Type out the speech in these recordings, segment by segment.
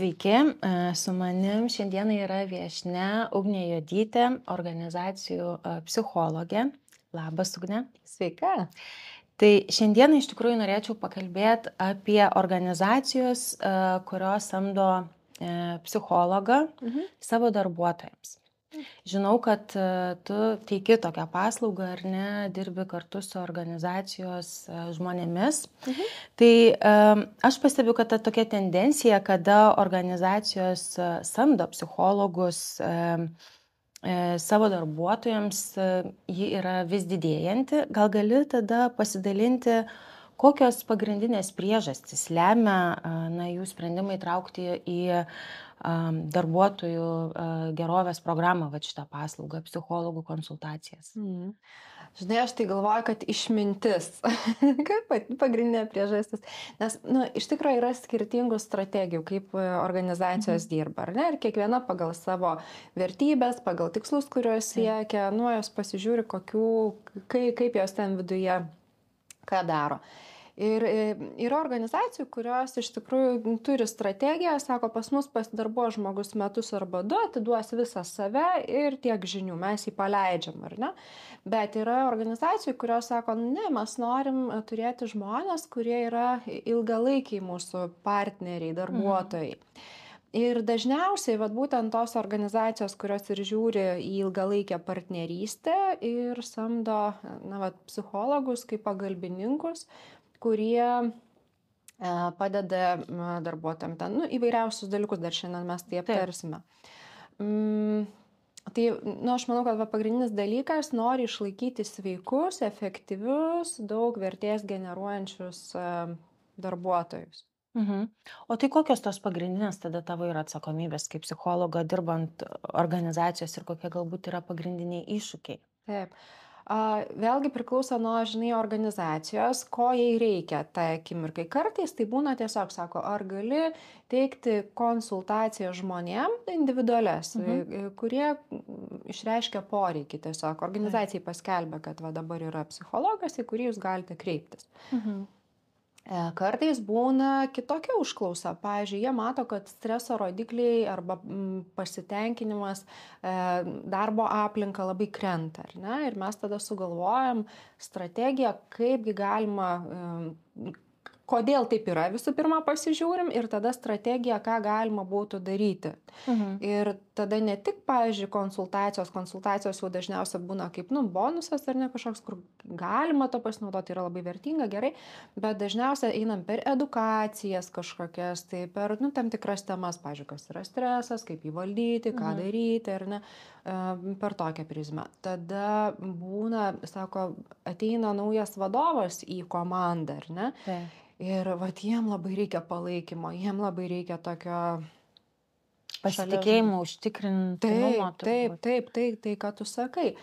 Sveiki, su manim šiandieną yra viešnia Ugnė Juodytė, organizacijų psichologė. Labas, Ugnė. Sveika. Tai šiandieną iš tikrųjų norėčiau pakalbėti apie organizacijos, kurios samdo psichologą savo darbuotojams. Žinau, kad tu teiki tokią paslaugą ar ne, dirbi kartu su organizacijos žmonėmis. Tai aš pastebiu, kad ta tokia tendencija, kada organizacijos samdo psichologus savo darbuotojams, ji yra vis didėjanti. Gal gali tada pasidalinti, kokios pagrindinės priežastys lemia jų sprendimą įtraukti į darbuotojų gerovės programą, šitą paslaugą, psichologų konsultacijas. Žinai, aš tai galvoju, kad išmintis, kaip pagrindinė priežastis, nes iš tikrųjų yra skirtingų strategijų, kaip organizacijos dirba, ar ne, ir kiekviena pagal savo vertybės, pagal tikslus, kuriuos siekia, jos pasižiūri, kaip jos ten viduje ką daro. Ir yra organizacijų, kurios iš tikrųjų turi strategiją, sako, pas mus pasidarbuos žmogus metus arba 2, atiduos visą save ir tiek žinių, mes jį paleidžiam, ar ne? Bet yra organizacijų, kurios sako, ne, mes norim turėti žmonės, kurie yra ilgalaikiai mūsų partneriai, darbuotojai. Ir dažniausiai, būtent tos organizacijos, kurios ir žiūri į ilgalaikę partnerystę ir samdo psichologus kaip pagalbininkus, kurie padeda darbuotojams ten, įvairiausius dalykus, dar šiandien mes tai aptarsime. Tai, aš manau, kad pagrindinis dalykas nori išlaikyti sveikus, efektyvius, daug vertės generuojančius darbuotojus. O tai kokios tos pagrindinės tada tavo yra atsakomybės kaip psichologo dirbant organizacijos ir kokie galbūt yra pagrindiniai iššūkiai? Taip. Vėlgi priklauso nuo, organizacijos, ko jai reikia tai akimirkai. Kartais tai būna tiesiog, sako, ar gali teikti konsultaciją žmonėm individualias, kurie išreiškia poreikį tiesiog. Organizacijai paskelbia, kad dabar yra psichologas, į kurį jūs galite kreiptis. Kartais būna kitokia užklausa. Pavyzdžiui, jie mato, kad streso rodikliai arba pasitenkinimas darbo aplinka labai krenta, ar ne? Ir mes tada sugalvojam strategiją, kaipgi galima, kodėl taip yra, visų pirma pasižiūrim ir tada strategiją, ką galima būtų daryti. Ir tada ne tik, pavyzdžiui, konsultacijos jau dažniausiai būna kaip, bonusas ar ne kažkoks, kur galima to pasinaudoti, yra labai vertinga, gerai, bet dažniausiai einam per edukacijas kažkokias, tai per, tam tikras temas, pavyzdžiui, kas yra stresas, kaip jį valdyti, ką daryti, ar ne, per tokią prizmę. Tada būna, sako, ateina naujas vadovas į komandą, ar ne? Ir jiem labai reikia palaikymo, jiem labai reikia tokio pasitikėjimo, užtikrintumo. Taip, tai ką tu sakai.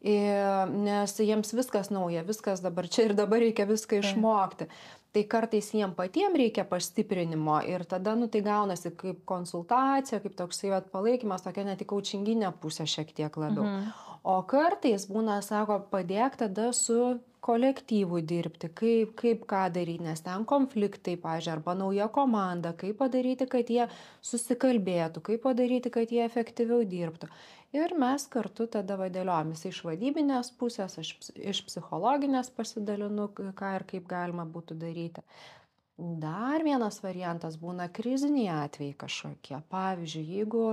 Nes jiems viskas nauja, viskas dabar čia ir dabar reikia viską išmokti. Tai kartais jiem patiem reikia pastiprinimo ir tada, tai gaunasi kaip konsultacija, kaip toksai palaikymas, tokia ne tik kaučinginė pusė šiek tiek labiau. O kartais būna, sako, padėk tada su kolektyvų dirbti, kaip ką daryti, nes ten konfliktai, pavyzdžiui, arba nauja komanda, kaip padaryti, kad jie susikalbėtų, kaip padaryti, kad jie efektyviau dirbtų. Ir mes kartu tada vadėliomis iš vadybinės pusės, iš psichologinės pasidalinu, ką ir kaip galima būtų daryti. Dar vienas variantas būna kriziniai atvejai kažkokie. Pavyzdžiui, jeigu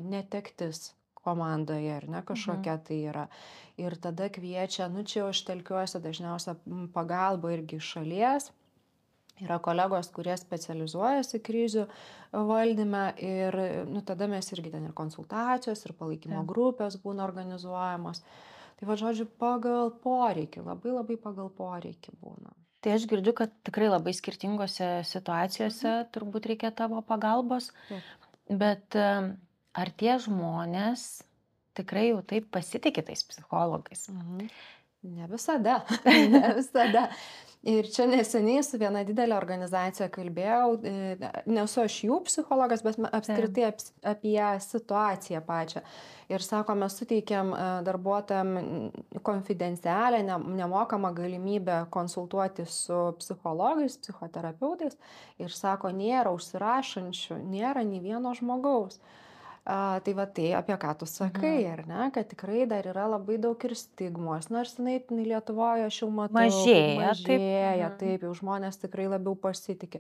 netektis komandoje, ar ne, kažkokia tai yra. Ir tada kviečia, čia aš telkiuosi dažniausia pagalba irgi iš šalies. Yra kolegos, kurie specializuojasi krizių valdyme ir tada mes irgi ten ir konsultacijos, ir palaikymo grupės būna organizuojamos. Tai žodžiu, pagal poreikį, labai pagal poreikį būna. Tai aš girdžiu, kad tikrai labai skirtingose situacijose turbūt reikia tavo pagalbos, bet ar tie žmonės tikrai jau taip pasitikė tais psichologais? Ne visada, ne visada. Ir čia neseniai su viena didelė organizacija kalbėjau, nesu aš jų psichologas, bet apskritai apie situaciją pačią. Ir sako, mes suteikiam darbuotojam konfidencialią, nemokamą galimybę konsultuoti su psichologais, psichoterapeutais. Ir sako, nėra užsirašančių, nėra nei vieno žmogaus. Tai va tai, apie ką tu sakai, ar ne, kad tikrai dar yra labai daug ir stigmos, nors jinai Lietuvoje aš jau matau, mažėja, taip, jau žmonės tikrai labiau pasitikė,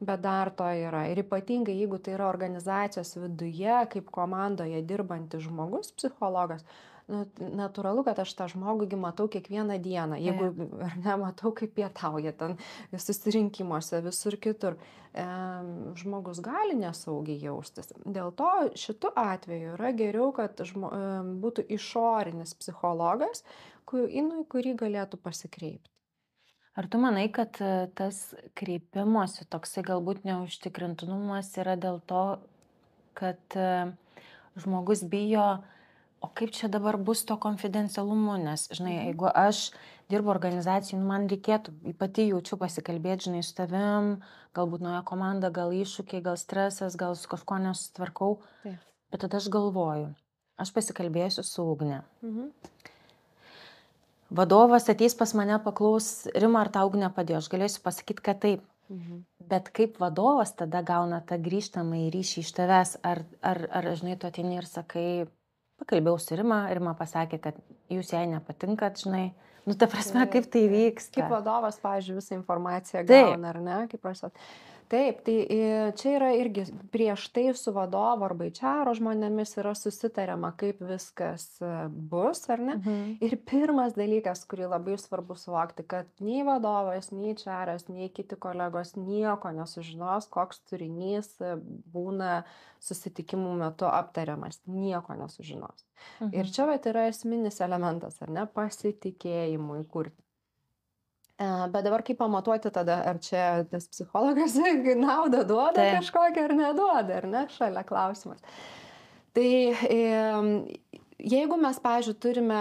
bet dar to yra. Ir ypatingai, jeigu tai yra organizacijos viduje, kaip komandoje dirbantis žmogus, psichologas, natūralu, kad aš tą žmogų matau kiekvieną dieną, jeigu ar ne, matau, kaip pietauja ten susirinkimuose, visur kitur. Žmogus gali nesaugiai jaustis. Dėl to šitu atveju yra geriau, kad būtų išorinis psichologas, kurį galėtų pasikreipti. Ar tu manai, kad tas kreipimosi toksai galbūt neužtikrintumas yra dėl to, kad žmogus bijo, o kaip čia dabar bus to konfidencialumu, nes, žinai, jeigu aš dirbu organizacijai, man reikėtų, pati jaučiu pasikalbėti, žinai, su tavim, galbūt nauja komanda, gal iššūkiai, gal stresas, gal su kažko nesutvarkau, bet tada aš galvoju, aš pasikalbėsiu su Ugne. Vadovas ateis pas mane, paklaus, Rima, ar tau Ugnė padėjo, aš galėsiu pasakyti, kad taip. Bet kaip vadovas tada gauna tą grįžtamą į ryšį iš tavęs, ar žinai, tu ateini ir sakai, pakalbėjau su Rima, Rima pasakė, kad jūs jai nepatinkat, žinai, ta prasme, kaip tai vyksta. Kaip vadovas, pavyzdžiui, visą informaciją gauna, ar ne, kaip prašot. Taip, tai čia yra irgi prieš tai su vadovu arba HR žmonėmis yra susitariama, kaip viskas bus, ar ne. Ir pirmas dalykas, kurį labai svarbu suvokti, kad nei vadovas, nei HR, nei kiti kolegos nieko nesužinos, koks turinys būna susitikimų metu aptariamas, nieko nesužinos. Ir čia yra esminis elementas, ar ne, pasitikėjimui kurti. Bet dabar kaip pamatuoti tada, ar čia tas psichologas naudą duoda kažkokią ar neduoda, ar ne, šalia klausimas. Tai jeigu mes, pavyzdžiui, turime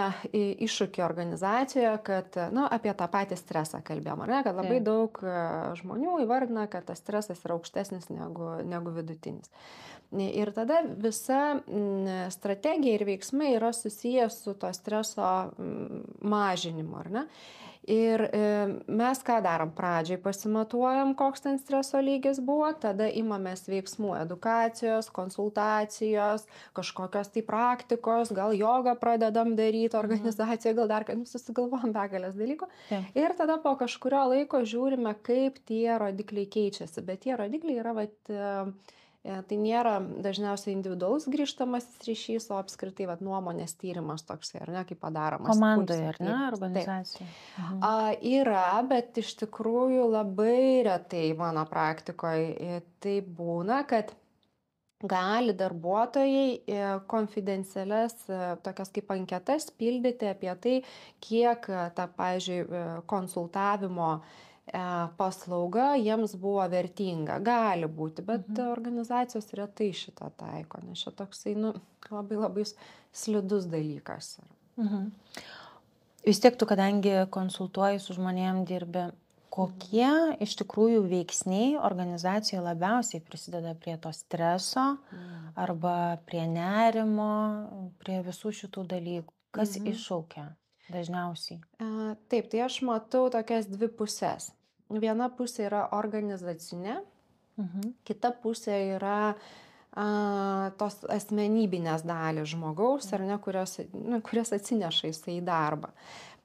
iššūkį organizacijoje, kad, apie tą patį stresą kalbėjom, ar ne, kad labai daug žmonių įvardina, kad tas stresas yra aukštesnis negu vidutinis. Ir tada visa strategija ir veiksmai yra susijęs su to streso mažinimu, ar ne? Ir mes ką darom? Pradžiai pasimatuojam, koks ten streso lygis buvo, tada imamės veiksmų, edukacijos, konsultacijos, kažkokios tai praktikos, gal jogą pradedam daryti organizacijoje, gal dar susigalvojam begalės dalykų. Ir tada po kažkurio laiko žiūrime, kaip tie rodikliai keičiasi. Bet tie rodikliai yra, tai nėra dažniausiai individualus grįžtamasis ryšys, o apskritai nuomonės tyrimas toksai, ar ne, kaip padaromas. Komandoje, ar ne, organizacijoje? Yra, bet iš tikrųjų labai retai mano praktikoje tai būna, kad gali darbuotojai konfidencialias tokias kaip anketas pildyti apie tai, kiek ta, pavyzdžiui, konsultavimo paslauga jiems buvo vertinga. Gali būti, bet organizacijos retai šitą taiko, nes čia toksai, labai labai slidus dalykas. Vis tiek tu, kadangi konsultuoji su žmonėm dirbi, kokie iš tikrųjų veiksniai organizacijoje labiausiai prisideda prie to streso arba prie nerimo, prie visų šitų dalykų? Kas iššaukia dažniausiai? Taip, tai aš matau tokias dvi pusės. Viena pusė yra organizacinė, kita pusė yra tos asmenybinės dalys žmogaus, ar ne, kurias atsineša jisai į darbą.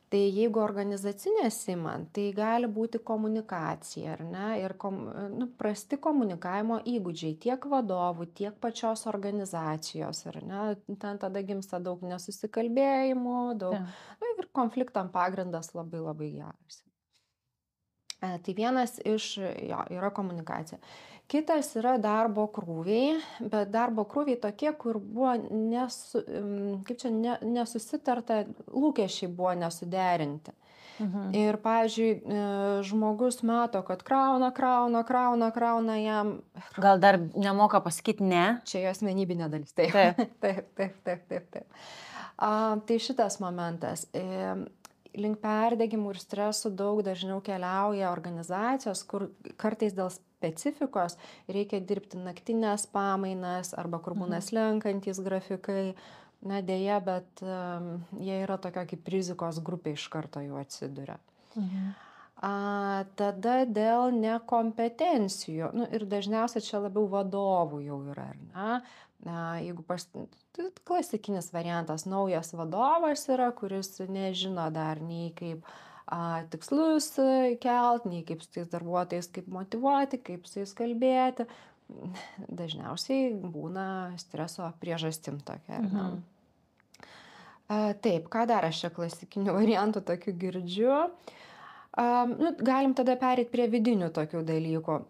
Tai jeigu organizacinės imant, tai gali būti komunikacija, ar ne, ir prasti komunikavimo įgūdžiai tiek vadovų, tiek pačios organizacijos, ar ne, ten tada gimsta daug nesusikalbėjimų, daug ir konfliktam pagrindas labai labai geras. Tai vienas iš jo yra komunikacija. Kitas yra darbo krūviai, bet darbo krūviai tokie, kur buvo nesusitarta, lūkesčiai buvo nesuderinti. Ir, pavyzdžiui, žmogus mato, kad krauna jam. Gal dar nemoka pasakyti ne? Čia jo asmenybinė dalis. Taip. Tai šitas momentas. link perdegimų ir stresų daug dažniau keliauja organizacijos, kur kartais dėl specifikos reikia dirbti naktinės pamainas arba kur būna slenkantys grafikai. Na dėja, bet jie yra tokia kaip rizikos grupė iš karto jau atsiduria. Tada dėl nekompetencijų, ir dažniausiai čia labiau vadovų jau yra, ar ne? Jeigu klasikinis variantas, naujas vadovas yra, kuris nežino dar nei kaip tikslus kelt, nei kaip su tais darbuotojais, kaip motyvuoti, kaip su jais kalbėti. Dažniausiai būna streso priežastim tokia. Taip, ką dar aš čia klasikinių variantų tokių girdžiu? Galim tada pereiti prie vidinių tokių dalykų.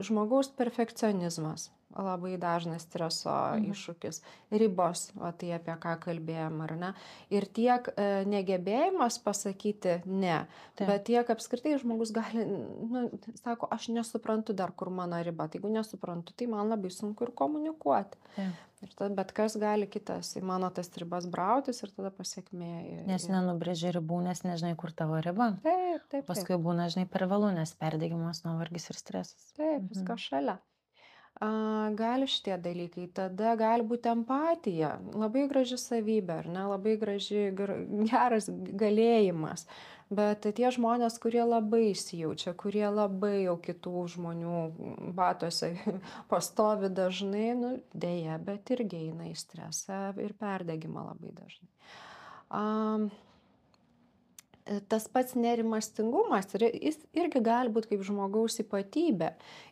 Žmogaus perfekcionizmas. Labai dažnas streso iššūkis. Ribos, tai apie ką kalbėjom, ar ne? Ir tiek negebėjimas pasakyti ne, bet tiek apskritai žmogus gali, sako, aš nesuprantu dar, kur mano riba. Tai jeigu nesuprantu, tai man labai sunku ir komunikuoti. Ir tada bet kas gali kitas į mano tas ribas brautis ir tada pasiekmė. Nes nenubrėži ribų, nes nežinai, kur tavo riba. Taip. Paskui būna, žinai, per vėlu, nes perdegimas, nuovargis ir stresas. Taip, viskas šalia. Gali šitie dalykai, tada gali būti empatija, labai graži savybė, ar ne, labai geras galėjimas, bet tie žmonės, kurie labai įsijaučia, kurie labai jau kitų žmonių batuose pastovi dažnai, dėja, bet irgi eina į stresą ir perdegimą labai dažnai. Tas pats nerimastingumas, jis irgi gali būti kaip žmogaus ypatybė.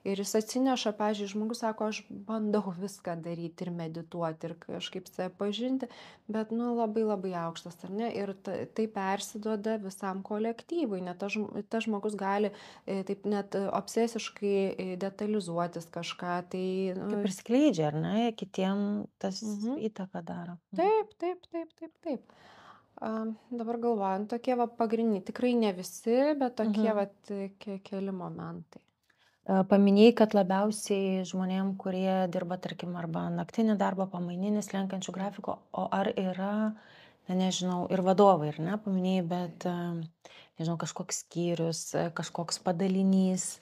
Ir jis atsineša, pavyzdžiui, žmogus sako, aš bandau viską daryti ir medituoti ir kažkaip save pažinti, bet labai labai aukštas, ar ne? Ir tai persiduoda visam kolektyvui. Net tas žmogus gali taip net obsesiškai detalizuotis kažką. Tai, kaip ir skleidžia, ar ne? Kitiem tas įtaką daro. Taip. Dabar galvojant, tokie pagrindiniai, tikrai ne visi, bet tokie keli momentai. Paminėjai, kad labiausiai žmonėm, kurie dirba, tarkim, arba naktinį darbą, pamaininis, slenkančių grafiko, o ar yra, nežinau, ir vadovai, ar ne, paminėjai, bet, nežinau, kažkoks skyrius, kažkoks padalinys,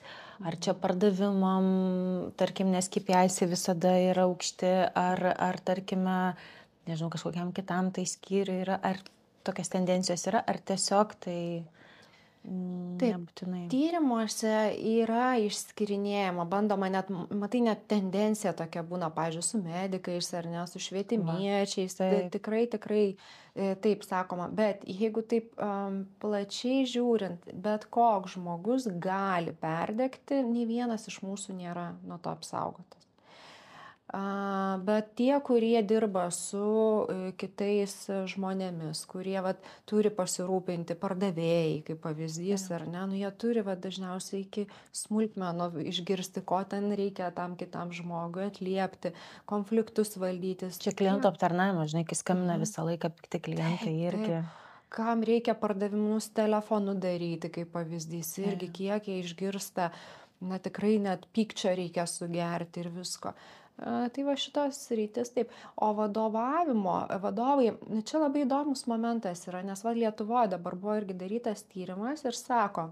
ar čia pardavimam, tarkim, nes KPIs visada yra aukšti, ar tarkime, nežinau, kažkokiam kitam tai skyriui yra, ar tokios tendencijos yra, ar tiesiog tai nebūtinai. Tyrimuose yra išskirinėjama, bandoma net, matai, net tendencija tokia būna, pavyzdžiui, su medikais ar ne, su švietimiečiais, tikrai taip sakoma, bet jeigu taip plačiai žiūrint, bet koks žmogus gali perdegti, nei vienas iš mūsų nėra nuo to apsaugotas. Bet tie, kurie dirba su kitais žmonėmis, kurie turi pasirūpinti, pardavėjai, kaip pavyzdys, ar ne, jie turi dažniausiai iki smulkmenų išgirsti, ko ten reikia tam kitam žmogui, atliepti, konfliktus valdytis. Čia klientų aptarnavimas, žinai, kai skambina visą laiką pikti klientai irgi. Kam reikia pardavimus telefonu daryti, kaip pavyzdys, irgi kiek jie išgirsta, tikrai net pykčio reikia sugerti ir visko. Tai šitos sritis taip. O vadovai, čia labai įdomus momentas yra, nes Lietuvoje dabar buvo irgi darytas tyrimas ir sako,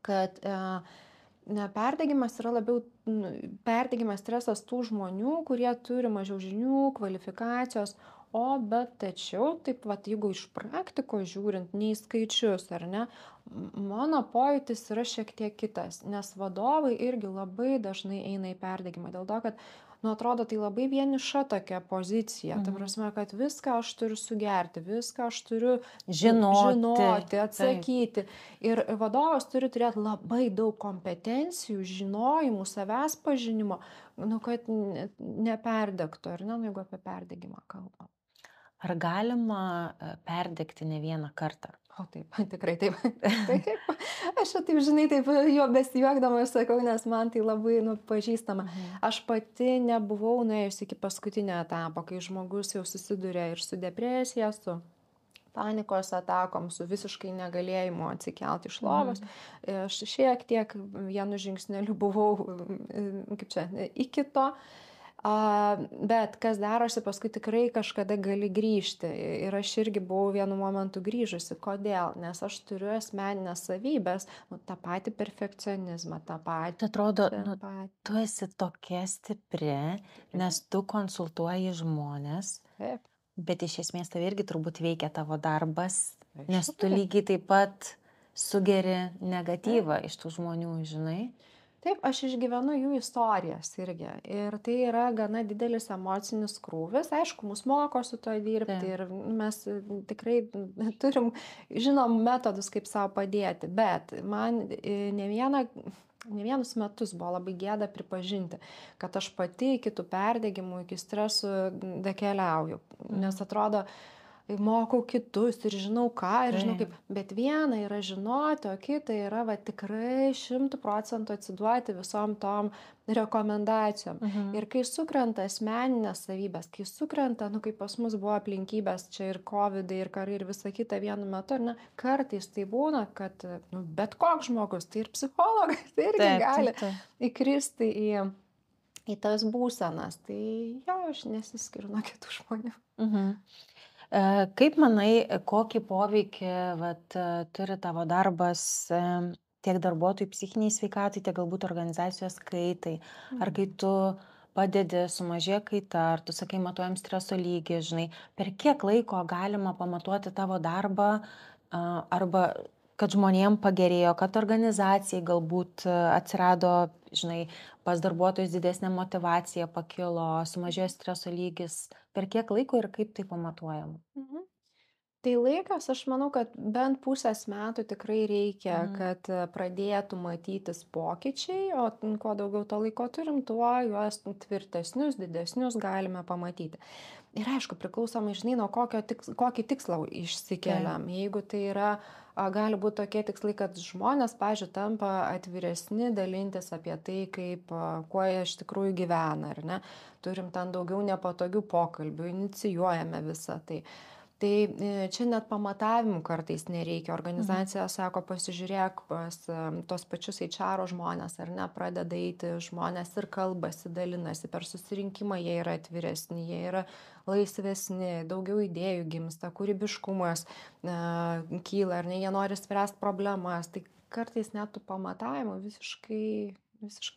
kad perdegimas yra labiau perdegimas stresas tų žmonių, kurie turi mažiau žinių, kvalifikacijos, bet tačiau, taip jeigu iš praktikos žiūrint, nei skaičius, ar ne, mano pojūtis yra šiek tiek kitas, nes vadovai irgi labai dažnai eina į perdegimą, dėl to, kad, atrodo, tai labai vieniša tokia pozicija, ta prasme, kad viską aš turiu sugerti, viską aš turiu žinoti, atsakyti. Ir vadovas turi turėti labai daug kompetencijų, žinojimų, savęs pažinimo, kad neperdegtų, ar ne, jeigu apie perdegimą kalbam. Ar galima perdegti ne vieną kartą? O taip, tikrai taip. Aš taip, žinai, taip jo besijuokdama sakau, nes man tai labai pažįstama. Aš pati nebuvau nuėjusi iki paskutinio etapo, kai žmogus jau susiduria ir su depresija, su panikos atakom, su visiškai negalėjimu atsikelti iš lovos. Aš šiek tiek vienu žingsneliu buvau, iki to. Bet kas darosi, paskui tikrai kažkada gali grįžti. Ir aš irgi buvau vienu momentu grįžusi. Kodėl? Nes aš turiu asmeninės savybės, nu, tą patį perfekcionizmą, tą patį. Tai atrodo, nu, tu esi tokia stipri, nes tu konsultuoji žmonės, Taip. bet iš esmės tave irgi turbūt veikia tavo darbas, nes Aišku, tu taip. lygiai taip pat sugeri negatyvą iš tų žmonių, žinai. Taip, aš išgyvenu jų istorijas irgi. Ir tai yra gana didelis emocinis krūvis. Aišku, mus moko su to dirbti Taip. ir mes tikrai turim, žinom, metodus, kaip savo padėti. Bet man ne vienus metus buvo labai gėda pripažinti, kad aš pati iki tų perdegimų, iki stresų dakeliauju. Nes atrodo, mokau kitus ir žinau ką, ir žinau kaip. Bet viena yra žinoti, o kita yra tikrai 100% atsiduoti visom tom rekomendacijom. Ir kai sukrenta asmeninės savybės, kai sukrenta, nu kaip pas mus buvo aplinkybės, čia ir COVID, ir karai, ir visa kita vienu metu, ar ne, kartais tai būna, kad bet koks žmogus, tai ir psichologas, tai irgi gali įkristi į tas būsenas. Tai jo, aš nesiskiriu nuo kitų žmonių. Kaip manai, kokį poveikį turi tavo darbas tiek darbuotojų psichiniai sveikatai, tiek galbūt organizacijos kaitai? Ar kai tu padedi sumažėja kaita, ar tu sakai, matuojam streso lygį, žinai, per kiek laiko galima pamatuoti tavo darbą, arba kad žmonėm pagerėjo, kad organizacijai galbūt atsirado, žinai, pas darbuotojus didesnė motyvacija pakilo, sumažėjo streso lygis, per kiek laiko ir kaip tai pamatuojam? Tai laikas, aš manau, kad bent pusės metų tikrai reikia, kad pradėtų matytis pokyčiai, o kuo daugiau to laiko turim, tuo juos tvirtesnius, didesnius galime pamatyti. Ir aišku, priklausomai, žinai, nuo kokį tikslą išsikeliam. Jeigu tai yra, gali būti tokie tikslai, kad žmonės, pavyzdžiui, tampa atviresni dalintis apie tai, kuo jie iš tikrųjų gyvena, ar ne. Turim ten daugiau nepatogių pokalbių, inicijuojame visą tai. Tai čia net pamatavimų kartais nereikia. Organizacija sako, pasižiūrėk pas tos pačius HR žmonės, ar ne, pradeda eiti žmonės ir kalbasi, dalinasi, per susirinkimą jie yra atviresni, jie yra laisvesni, daugiau idėjų gimsta, kūrybiškumas kyla, ar ne, jie nori spręsti problemas. Tai kartais net tų pamatavimų visiškai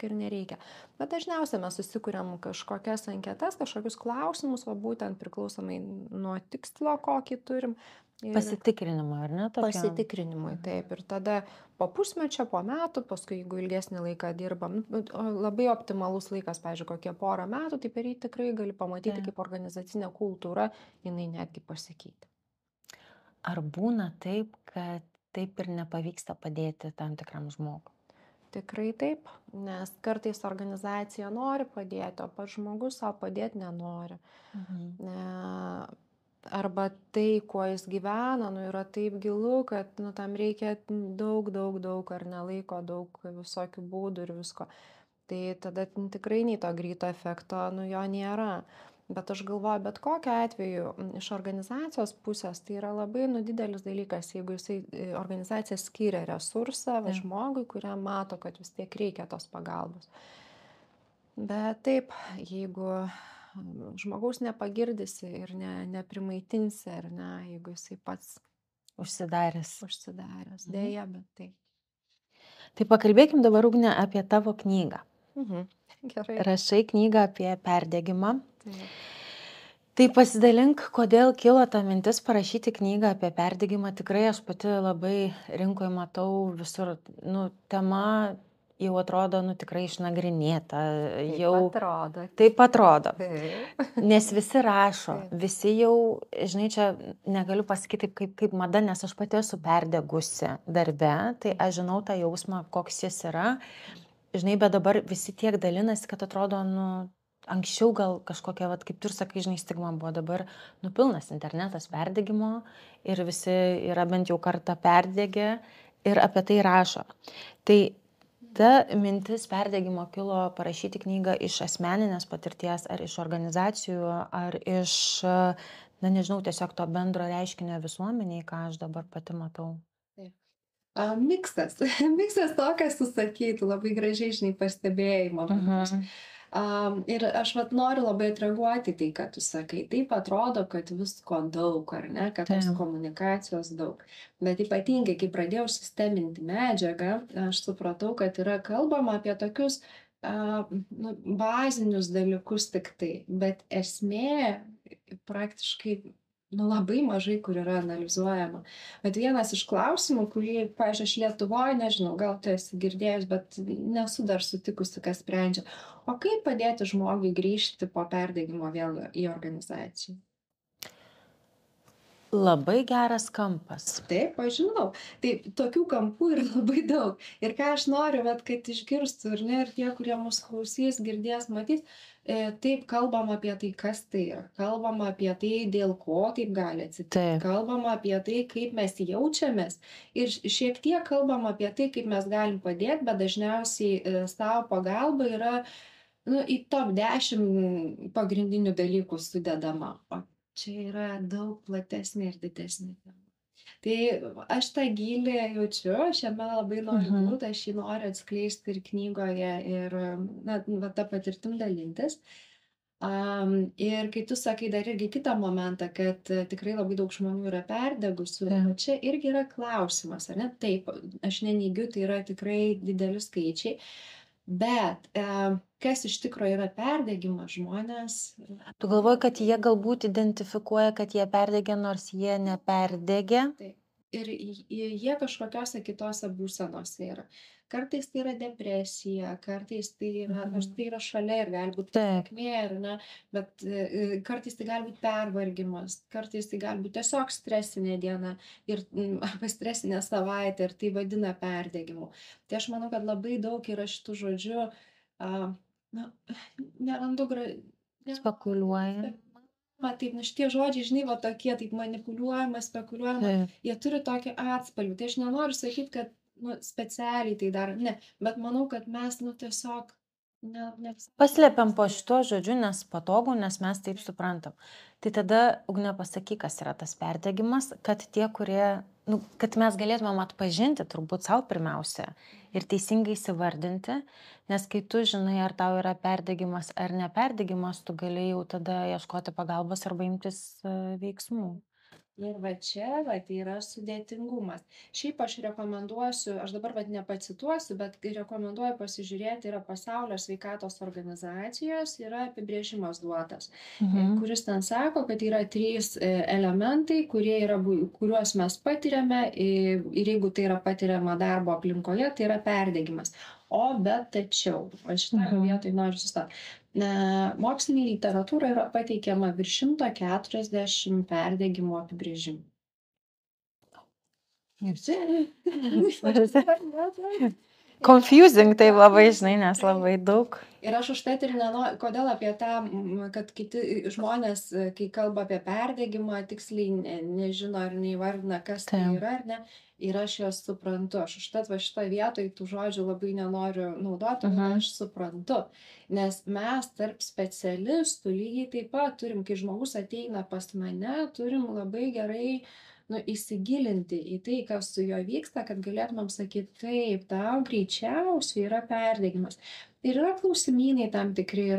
ir nereikia. Bet dažniausiai mes susikuriam kažkokias anketas, kažkokius klausimus, o būtent priklausomai nuo tikslo, kokį turim. Pasitikrinimui, ar ne? Pasitikrinimui, taip. Ir tada po pusmečio, po metų, paskui jeigu ilgesnį laiką dirbam, labai optimalus laikas, pavyzdžiui, kokie porą metų, tai per jį tikrai gali pamatyti, kaip organizacinė kultūra, jinai netgi pasikeitė. Ar būna taip, kad taip ir nepavyksta padėti tam tikram žmogui? Tikrai taip, nes kartais organizacija nori padėti, o pats žmogus savo padėti nenori. Arba tai, kuo jis gyvena, yra taip gilu, kad tam reikia daug, ar ne, laiko, daug visokių būdų ir visko. Tai tada tikrai nei to greito efekto, jo nėra. Bet aš galvoju, bet kokiu atveju iš organizacijos pusės tai yra labai didelis dalykas, jeigu organizacija skiria resursą žmogui, kuriam mato, kad vis tiek reikia tos pagalbos. Bet taip, jeigu žmogaus nepagirdysi ir neprimaitinsi, ar ne, jeigu jisai pats užsidaręs, dėja, bet taip. Tai pakalbėkim dabar, Ugne, apie tavo knygą. Gerai. Rašai knygą apie perdegimą. Tai pasidalink, kodėl kilo ta mintis parašyti knygą apie perdegimą. Tikrai aš pati labai rinkoje matau visur, tema jau atrodo, tikrai išnagrinėta. Taip atrodo. Nes visi rašo, visi jau, žinai, čia negaliu pasakyti kaip mada, nes aš pati esu perdegusi darbe, tai aš žinau tą jausmą, koks jis yra. Žinai, bet dabar visi tiek dalinasi, kad atrodo, anksčiau gal kažkokia, kaip tu ir sakai, žinai, stigma buvo, dabar pilnas internetas perdegimo ir visi yra bent jau kartą perdegę ir apie tai rašo. Tai ta mintis perdegimo kilo parašyti knygą iš asmeninės patirties, ar iš organizacijų, ar iš, nežinau, tiesiog to bendro reiškinio visuomeniai, ką aš dabar pati matau. Miksas to, kas tu sakei, tu labai gražiai, žinai, pastebėjai momentus. Ir aš noriu labai atreaguoti tai, kad tu sakai. Taip atrodo, kad visko daug, ar ne, kad tos komunikacijos daug. Bet ypatingai, kai pradėjau sisteminti medžiagą, aš supratau, kad yra kalbama apie tokius bazinius dalykus tik tai. Bet esmė praktiškai labai mažai kur yra analizuojama. Bet vienas iš klausimų, kurį, pavyzdžiui, aš Lietuvoje, nežinau, gal tu esi girdėjęs, bet nesu dar sutikusi, kas sprendžia. O kaip padėti žmogui grįžti po perdegimo vėl į organizaciją? Labai geras kampas. Taip, aš žinau. Tai tokių kampų yra labai daug. Ir ką aš noriu, kad išgirstų ir tie, kurie mus klausys, girdės, matys, taip kalbam apie tai, kas tai yra. Kalbam apie tai, dėl ko taip gali atsitikti. Kalbam apie tai, kaip mes jaučiamės. Ir šiek tiek kalbam apie tai, kaip mes galim padėti, bet dažniausiai savo pagalba yra į top 10 pagrindinių dalykų sudedama. O čia yra daug platesnė ir didesnė tema. Tai aš tą gylį jaučiu, aš jame labai noriu būti, aš jį noriu atskleisti ir knygoje, ir tą patirtim dalintis. Ir kai tu sakai dar irgi kitą momentą, kad tikrai labai daug žmonių yra perdegusių, čia irgi yra klausimas, ar ne? Taip, aš neneigiu, tai yra tikrai dideli skaičiai. Bet kas iš tikrųjų yra perdegimas žmonės? Tu galvoji, kad jie galbūt identifikuoja, kad jie perdegė, nors jie neperdegė? Taip. Ir jie kažkokiose kitose būsenose yra. Kartais tai yra depresija, kartais tai yra šalia ir gali būti sėkmė, bet kartais tai gali būti pervargimas, kartais tai gali būti tiesiog stresinė diena arba stresinė savaitė ir tai vadina perdegimu. Tai aš manau, kad labai daug yra šitų žodžių, nerandu spekuliuoja. Taip, šitie žodžiai, žinai, tokie, taip manipuliuojama, spekuliuojama, jie turi tokį atspalvį. Tai aš nenoriu sakyti, kad specialiai tai daro, ne, bet manau, kad mes tiesiog paslėpiam po šituo žodžiu, nes patogu, nes mes taip suprantam. Tai tada, Ugne, pasakyk, kas yra tas perdegimas, kad tie, kurie, kad mes galėtumėm atpažinti turbūt savo pirmiausia ir teisingai įsivardinti, nes kai tu žinai, ar tau yra perdegimas ar neperdegimas, tu gali jau tada ieškoti pagalbos arba imtis veiksmų. Ir čia yra sudėtingumas. Šiaip aš rekomenduosiu, aš dabar nepacituosiu, bet rekomenduoju pasižiūrėti, yra Pasaulio sveikatos organizacijos, yra apibrėžimas duotas, kuris ten sako, kad yra 3 elementai, kuriuos mes patiriame ir jeigu tai yra patiriama darbo aplinkoje, tai yra perdegimas. Tačiau, aš šitą vietoj noriu sustoti. Mokslinė literatūra yra pateikiama virš 140 perdegimo apibrėžimų. Confusing tai labai, žinai, nes labai daug. Ir aš už tai ir nenoriu, kodėl apie tą, kad kiti žmonės, kai kalba apie perdegimą, tiksliai nežino ar neįvardina, kas tai yra, ar ne. Ir aš juos suprantu. Aš už tai šitoje vietoje tų žodžių labai nenoriu naudoti, bet aš suprantu. Nes mes tarp specialistų lygiai taip pat turim, kai žmogus ateina pas mane, turim labai gerai įsigilinti į tai, kas su juo vyksta, kad galėtumėm sakyti, taip, tau greičiausiai yra perdegimas. Ir yra klausimynai tam tikri,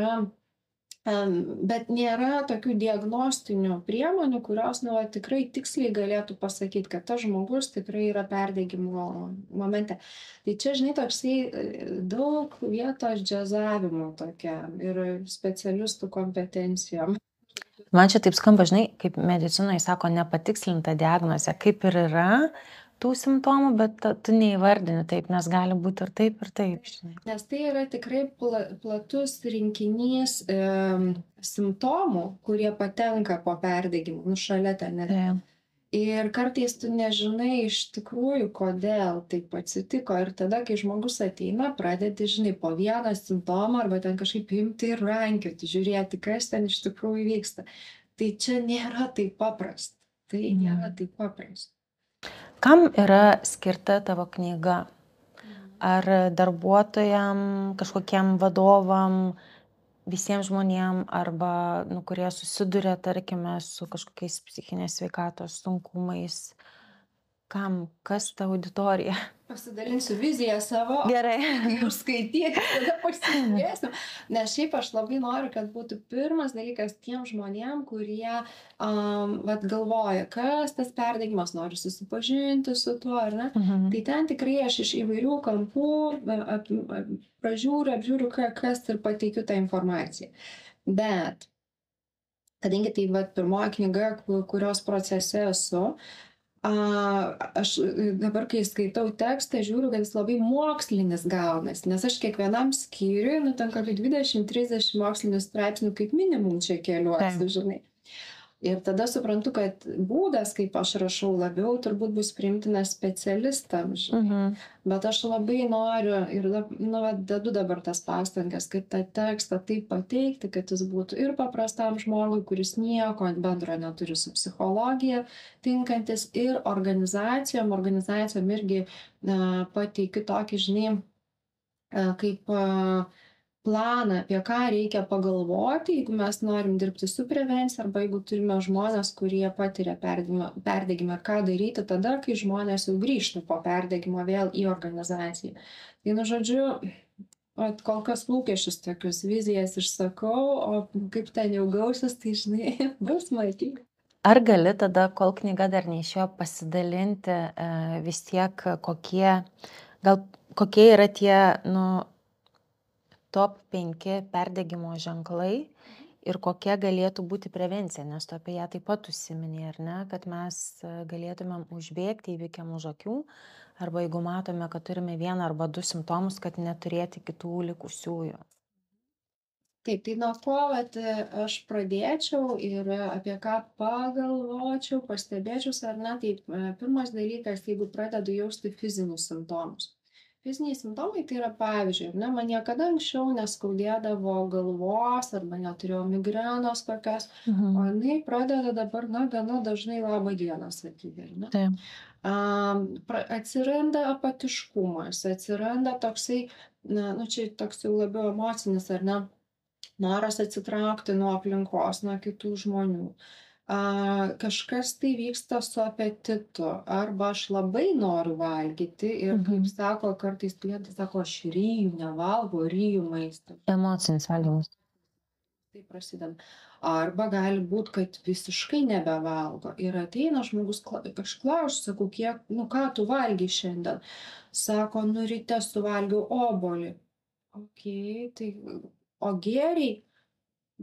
bet nėra tokių diagnostinių priemonių, kurios tikrai tiksliai galėtų pasakyti, kad tas žmogus tikrai yra perdegimo momente. Tai čia, žinai, toksai daug vietos džiazavimo tokia ir specialistų kompetencijom. Man čia taip skamba, žinai, kaip medicinoje sako, nepatikslinta diagnozė, kaip ir yra tų simptomų, bet tu neįvardini taip, nes gali būti ir taip, ir taip. Žinai. Nes tai yra tikrai platus rinkinys simptomų, kurie patenka po perdegimų, šalia ten yra. Ir kartais tu nežinai iš tikrųjų, kodėl taip atsitiko. Ir tada, kai žmogus ateina, pradedi, žinai, po vieną simptomą arba ten kažkaip imti ir rankioti, žiūrėti, kas ten iš tikrųjų vyksta. Tai čia nėra taip paprasta. Tai nėra taip paprasta. Kam yra skirta tavo knyga? Ar darbuotojam, kažkokiem vadovam, visiems žmonėm, arba, kurie susiduria, tarkime, su kažkokiais psichinės sveikatos sunkumais? Kam? Kas ta auditorija? Pasidalinsiu viziją savo. Gerai. Jūs skaitykite, tada pasižiūrėsim. Nes šiaip aš labai noriu, kad būtų pirmas dalykas tiem žmonėm, kurie vat, galvoja, kas tas perdegimas, nori susipažinti su tuo, ar ne. Tai ten tikrai aš iš įvairių kampų apžiūriu, kas ir pateikiu tą informaciją. Bet, kadangi tai vat, pirmoji knyga, kurios procese esu, aš dabar, kai skaitau tekstą, žiūriu, kad jis labai mokslinis gaunas, nes aš kiekvienam skyriui, ten kokį 20-30 mokslinių straipsnių kaip minimum čia keliuosi, žinai. Ir tada suprantu, kad būdas, kaip aš rašau, labiau turbūt bus priimtinas specialistams, žinai. Bet aš labai noriu ir dedu dabar tas pastangas, kaip tą tekstą taip pateikti, kad jis būtų ir paprastam žmogui, kuris nieko bendro neturi su psichologija, tinkantis, ir organizacijom irgi pateikiu tokį, žinai, kaip planą, apie ką reikia pagalvoti, jeigu mes norim dirbti su prevencija, arba jeigu turime žmonės, kurie patiria perdegimą, ką daryti tada, kai žmonės jau grįžta po perdegimo vėl į organizaciją. Tai, žodžiu, kol kas lūkesčius tokius, vizijas išsakau, o kaip ten jau gausis, tai, žinai, bus matyti. Ar gali tada, kol knyga dar neišėjo, pasidalinti vis tiek, kokie yra tie, top 5 perdegimo ženklai ir kokia galėtų būti prevencija, nes tu apie ją taip pat užsiminei, ar ne, kad mes galėtumėm užbėgti įvykiam už akių, arba jeigu matome, kad turime 1 arba 2 simptomus, kad neturėti kitų likusiųjų. Taip, tai nuo ko aš pradėčiau ir apie ką pagalvočiau, pastebėčiau, ar ne, tai pirmas dalykas, jeigu pradedu jausti fizinius simptomus. Fiziniai simptomai tai yra, pavyzdžiui, man niekada anksčiau neskaudėdavo galvos arba neturėjau migrenos tokios, o jinai pradeda dabar, gana dažnai labą dieną sakyti, ar ne? Atsiranda apatiškumas, atsiranda toksai, čia toks jau labiau emocinis, ar ne, noras atsitraukti nuo aplinkos, nuo kitų žmonių. Kažkas tai vyksta su apetitu, arba aš labai noriu valgyti ir, kaip sako, kartais klientai sako, aš ryju, nevalgau, ryju maistą. Emocinis valgymas. Tai prasideda. Arba gali būti, kad visiškai nebevalgo. Ir ateina žmogus, aš klausiu, sakau, ką tu valgai šiandien? Sako, ryte suvalgiau obuolį. Ok, tai o gėriai?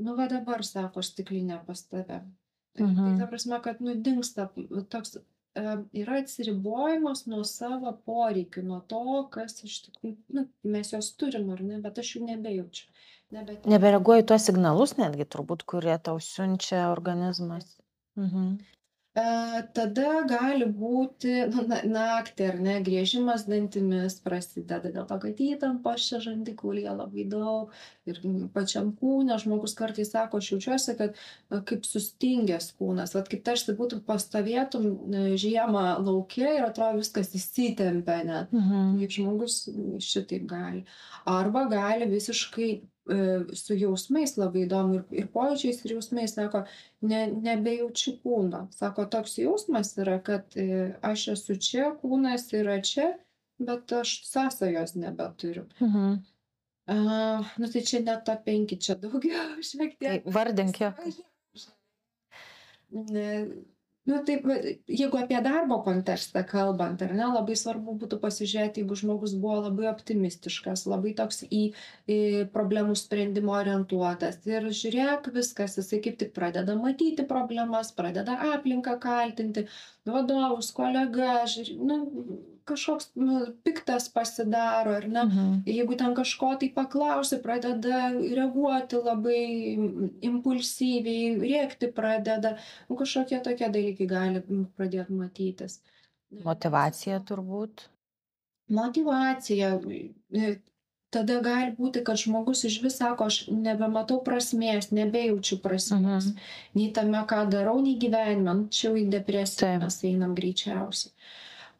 Va dabar, sako, stiklinė pas tave. Tai ta prasme, kad dingsta toks, yra atsiribojimas nuo savo poreikių, nuo to, kas iš tikrųjų, mes jos turim, ar ne, bet aš jų nebejaučiu. Nebereaguoju tuos signalus netgi turbūt, kurie tau siunčia organizmas. Tada gali būti naktį, ar ne, griežimas dantimis prasideda dėl to, kad įtampos čia žandikaulyje labai daug ir pačiam kūne žmogus kartais sako, aš jaučiuosi, kad kaip sustingęs kūnas, kaip tarsi būtų pastovėtum žiemą lauke ir atrodo viskas įsitempia net. Kaip žmogus šitaip gali. Arba gali visiškai su jausmais labai įdomu ir pojūčiais ir jausmais, sako, nebejaučiu kūno. Sako, toks jausmas yra, kad aš esu čia, kūnas yra čia, bet aš sąsajos nebeturiu. Tai čia net to 5, čia daugiau šiek tiek. Vardink jo. Taip, jeigu apie darbo kontekstą kalbant, ar ne, labai svarbu būtų pasižiūrėti, jeigu žmogus buvo labai optimistiškas, labai toks į problemų sprendimo orientuotas. Ir žiūrėk, viskas, jisai kaip tik pradeda matyti problemas, pradeda aplinką kaltinti, vadovus, kolegas, kažkoks piktas pasidaro, ar ne. Jeigu ten kažko tai paklausi, pradeda reaguoti labai impulsyviai, rėkti pradeda, kažkokie tokie dalykai gali pradėti matytis. Motyvacija turbūt. Motyvacija. Tada gali būti, kad žmogus iš vis sako, aš nebematau prasmės, nebejaučiu prasmės. Nei tame, ką darau, nei gyvenime. Čia jau į depresiją mes einam greičiausiai.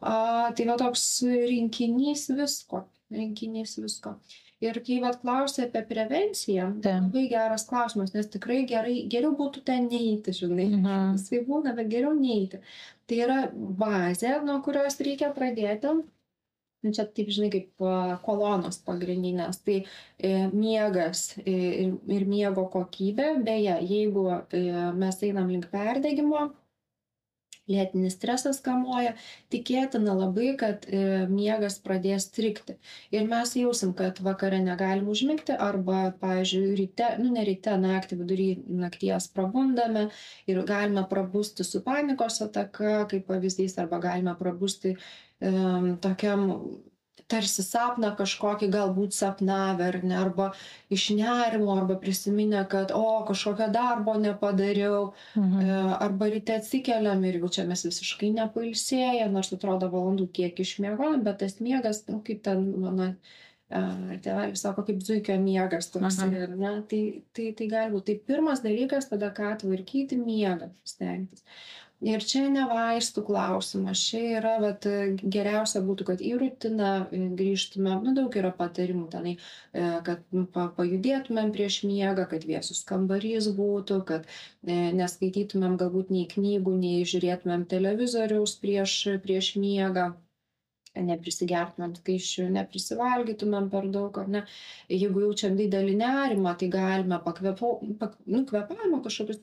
Tai toks rinkinys visko. Ir kai vat klausia apie prevenciją, labai geras klausimas, nes tikrai geriau būtų ten neiti, žinai. Jisai būna, bet geriau neiti. Tai yra bazė, nuo kurios reikia pradėti. Čia taip, žinai, kaip kolonos pagrindinės. Tai miegas ir miego kokybė. Beje, jeigu mes einam link perdegimo, lėtinis stresas kamuoja, tikėtina labai, kad miegas pradės strigti. Ir mes jausim, kad vakare negalim užmigti arba, pavyzdžiui, ryte, ne ryte, naktį, vidury nakties prabundame ir galime prabusti su panikos ataka, kaip pavyzdys, arba galime prabusti tokiam tarsi sapną kažkokį galbūt sapnavę, ar ne, arba iš nerimo, arba prisiminę, kad kažkokio darbo nepadariau, arba ryte atsikeliam ir jaučiamės visiškai nepailsėję, nors atrodo valandų kiek išmiegojom, bet tas miegas, kaip ten mano tėvelis sako, kaip zuikio miegas toks, ne? Tai gali būti. Tai pirmas dalykas tada, ką tvarkyti, miegą stengtis. Ir čia ne vaistų klausimas, čia yra, geriausia būtų, kad į rutiną grįžtume, daug yra patarimų tenai, kad pajudėtumėm prieš miegą, kad vėsus kambarys būtų, kad neskaitytumėm galbūt nei knygų, nei žiūrėtumėm televizoriaus prieš miegą, neprisigertumėm skaičių, neprisivalgytumėm per daug, ar ne. Jeigu jaučiam didelį nerimą, tai galime kvėpavimo kažkokius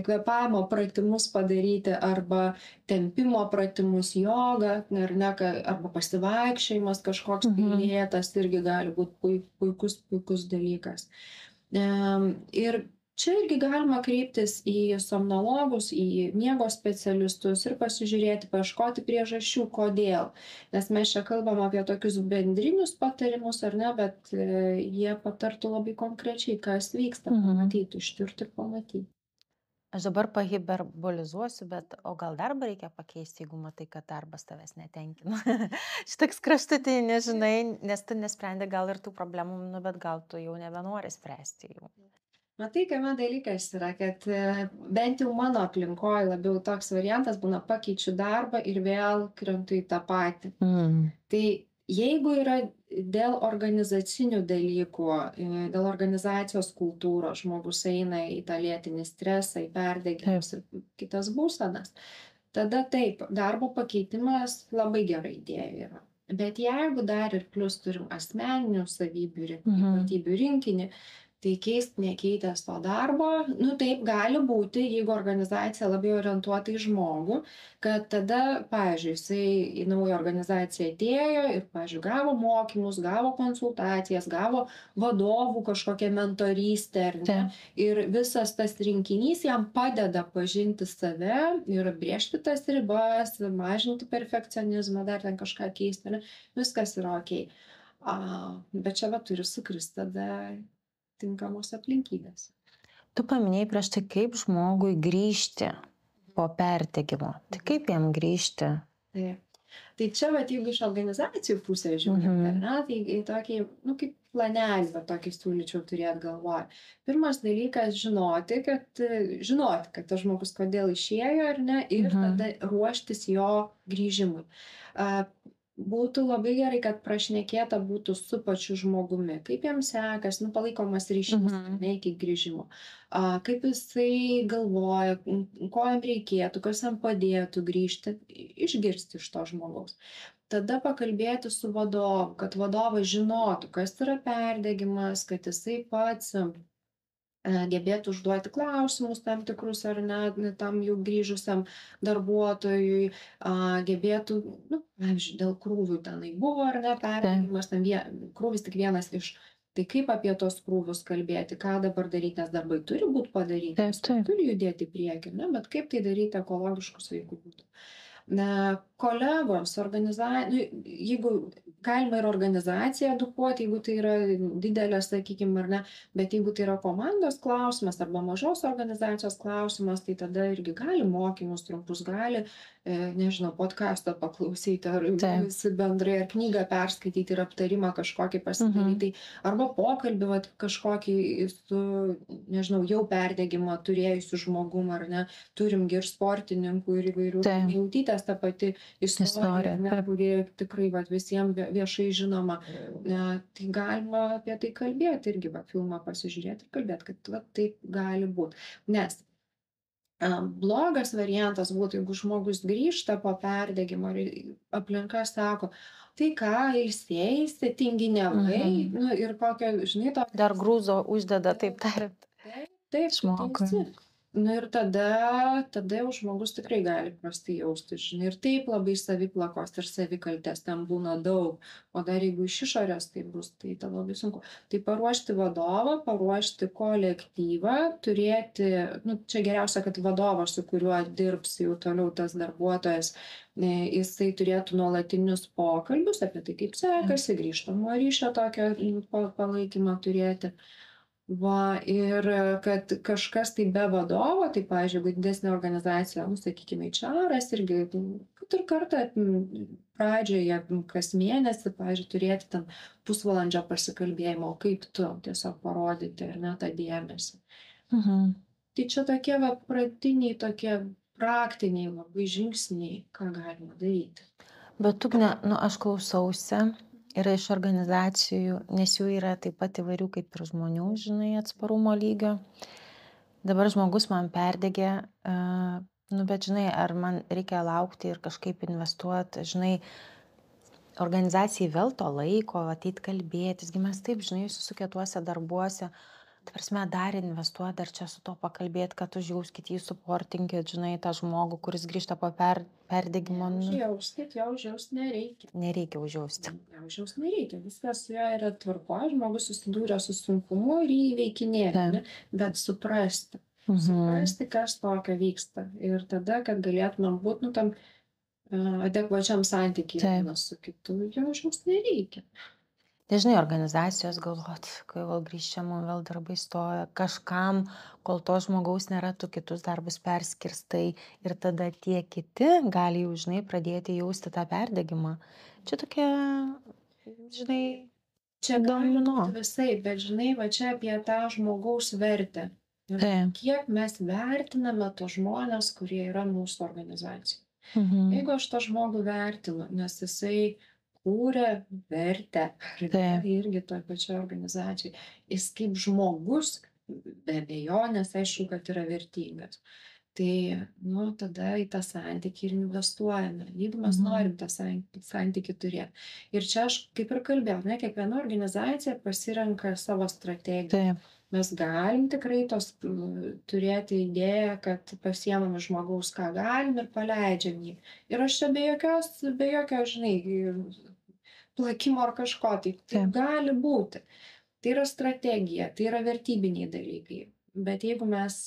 kvėpavimo pratimus padaryti, arba tempimo pratimus, jogą, arba pasivaikščiojimas kažkoks lėtas irgi gali būti puikus dalykas. Ir čia irgi galima kreiptis į somnologus, į miego specialistus ir pasižiūrėti, paieškoti priežasčių, kodėl. Nes mes čia kalbam apie tokius bendrinius patarimus, ar ne, bet jie patartų labai konkrečiai, kas vyksta, pamatyti, ištirti ir pamatyti. Aš dabar pahiperbolizuosiu, bet o gal darbą reikia pakeisti, jeigu matai, kad darbas tavęs netenkina. Šitoks kraštutinis, žinai, nes tu nesprendi gal ir tų problemų, bet gal tu jau nebenori spręsti jų. Matai, kame dalykas yra, kad bent jau mano aplinkoje labiau toks variantas būna, pakeičiu darbą ir vėl krentu į tą patį. Tai jeigu yra dėl organizacinių dalykų, dėl organizacijos kultūros, žmogus eina į tą lėtinį stresą, į perdegimus ir kitas būsenas, tada taip, darbo pakeitimas labai gera idėja yra. Bet jeigu dar ir plus turim asmeninių savybių ir ypatybių rinkinį, tai keist nekeitęs to darbo, taip gali būti, jeigu organizacija labai orientuota į žmogų, kad tada, pavyzdžiui, jisai į naują organizaciją atėjo ir, pavyzdžiui, gavo mokymus, gavo konsultacijas, gavo vadovų kažkokią mentorystę, ir visas tas rinkinys jam padeda pažinti save ir brėžti tas ribas, mažinti perfekcionizmą, dar ten kažką keisti, viskas yra okei. Bet čia turi sukristi tada tinkamos aplinkybės. Tu paminėjai prieš tai, kaip žmogui grįžti po perdegimo. Tai kaip jam grįžti? Tai čia, jeigu iš organizacijų pusės žiūrint, tai tokį, kaip planelį, tokį siūlyčiau turėti galvoje. Pirmas dalykas žinoti, kad tas žmogus kodėl išėjo ar ne, ir tada ruoštis jo grįžimui. Būtų labai gerai, kad prašnekėta būtų su pačiu žmogumi, kaip jam sekas, palaikomas ryšys iki grįžimo, kaip jisai galvoja, ko jam reikėtų, kas jam padėtų grįžti, išgirsti iš to žmogaus. Tada pakalbėti su vadovu, kad vadovas žinotų, kas yra perdegimas, kad jisai pats gebėtų užduoti klausimus tam tikrus ar ne, tam jau grįžusiam darbuotojui, gebėtų, pavyzdžiui, dėl krūvių tenai buvo ar ne, perdegimas, krūvis tik vienas iš, tai kaip apie tos krūvius kalbėti, ką dabar daryti, nes darbai turi būti padaryti, turi judėti į priekį, bet kaip tai daryti ekologiškus vaikų būtų. Kolegos, jeigu galima ir organizaciją edukuoti, jeigu tai yra didelė, sakykime, ar ne, bet jeigu tai yra komandos klausimas arba mažos organizacijos klausimas, tai tada irgi gali mokymus trumpus, gali, nežinau, podcastą paklausyti, ar visi bendrai, ar knygą perskaityti ir aptarimą kažkokį pasidaryti, arba pokalbį kažkokį su, nežinau, jau perdegimą turėjusiu žmogum, ar ne, turim ir sportininkų ir įvairių, jautytę Šimonytės ta pati istorija, ne, kuri tikrai visiems viešai žinoma. Tai galima apie tai kalbėti irgi, filmą pasižiūrėti ir kalbėti, kad taip gali būti. Nes blogas variantas būtų, jeigu žmogus grįžta po perdegimo ir aplinka sako, tai ką, ilsėjaisi, tinginiavai, ir kokio, žinai, to... Dar grūzo uždeda, taip tariant. Taip, žmogui. Ir tada jau žmogus tikrai gali prastai jausti, žinai, ir taip labai saviplakos ir savikaltės ten būna daug, o dar jeigu iš išorės tai bus, tai tada labai sunku. Tai paruošti vadovą, paruošti kolektyvą, turėti, čia geriausia, kad vadovas, su kuriuo dirbs jau toliau tas darbuotojas, jisai turėtų nuolatinius pokalbius apie tai, kaip sekasi, grįžtamo ryšio tokio palaikymą turėti. Ir kad kažkas tai be vadovo, tai, pavyzdžiui, jeigu didesnė organizacija, sakykime, HR'as irgi, kad ir kartą pradžioje, kas mėnesį, pavyzdžiui, turėti ten pusvalandžio pasikalbėjimo, kaip tu tiesiog parodyti, ar ne, tą dėmesį. Tai čia tokie pradiniai, tokie praktiniai labai žingsniai, ką galima daryti. Bet Ugne, aš klausausi. Yra iš organizacijų, nes jų yra taip pat įvairių kaip ir žmonių, žinai, atsparumo lygio. Dabar žmogus man perdegė, bet žinai, ar man reikia laukti ir kažkaip investuoti, žinai, organizacijai vėl to laiko, ateit kalbėtis, mes taip, žinai, susukę tuose darbuose, prasme, dar investuoti, dar čia su to pakalbėti, kad užjauskit jį, suportinkit, žinai, tą žmogų, kuris grįžta po perdegimo. Užjauskit, jo užjausti nereikia. Nereikia užjausti. Užjausti nereikia, viskas su juo yra tvarkoje, žmogus susidūrė su sunkumu ir jį įveikinėti, bet suprasti, kas tokio vyksta. Ir tada, kad galėtumėm būti, tam adekvačiam santykiai su kitu, jo užjausti nereikia. Dažnai organizacijos galvot, kai vėl grįžčiam, vėl darbai stoja, kažkam, kol to žmogaus nėra, tu kitus darbus perskirstai ir tada tie kiti gali jau, žinai, pradėti jausti tą perdegimą. Čia tokia, žinai, čia domino. Visai, bet žinai, čia apie tą žmogaus vertę. Kiek mes vertiname to žmonės, kurie yra mūsų organizacijai. Jeigu aš tą žmogų vertinu, nes jisai kūrė vertę, irgi toj pačioj organizacijai. Jis kaip žmogus, be abejonės, aišku, kad yra vertingas. Tai, tada į tą santykį ir investuojame, jeigu mes norim tą santykį turėti. Ir čia aš, kaip ir kalbėjau, kiekviena organizacija pasirenka savo strategiją. Mes galim tikrai turėti idėją, kad pasiemam iš žmogaus, ką galim ir paleidžiam jį. Ir aš čia be jokio, žinai, plakimo ar kažko, tai gali būti. Tai yra strategija, tai yra vertybiniai dalykai. Bet jeigu mes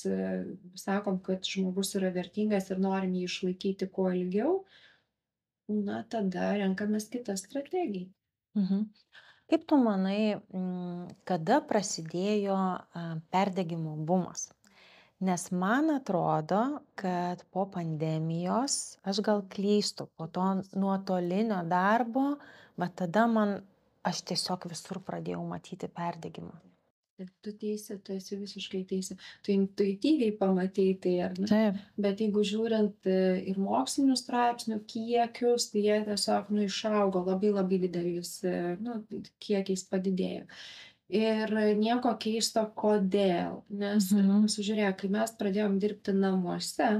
sakom, kad žmogus yra vertingas ir norim jį išlaikyti kuo ilgiau, tada renkamės kitą strategiją. Kaip tu manai, kada prasidėjo perdegimo bumas? Nes man atrodo, kad po pandemijos, aš gal klystu, po to nuotolinio darbo, bet tada aš tiesiog visur pradėjau matyti perdegimą. Tu teisi, tu esi visiškai teisi. Tu intuityviai pamatei tai, ar ne? Taip. Bet jeigu žiūrint ir mokslinių straipsnių kiekius, tai jie tiesiog išaugo labai didelis, kiekiais padidėjo. Ir nieko keisto, kodėl. Nes, pasižiūrėk, kai mes pradėjom dirbti namuose,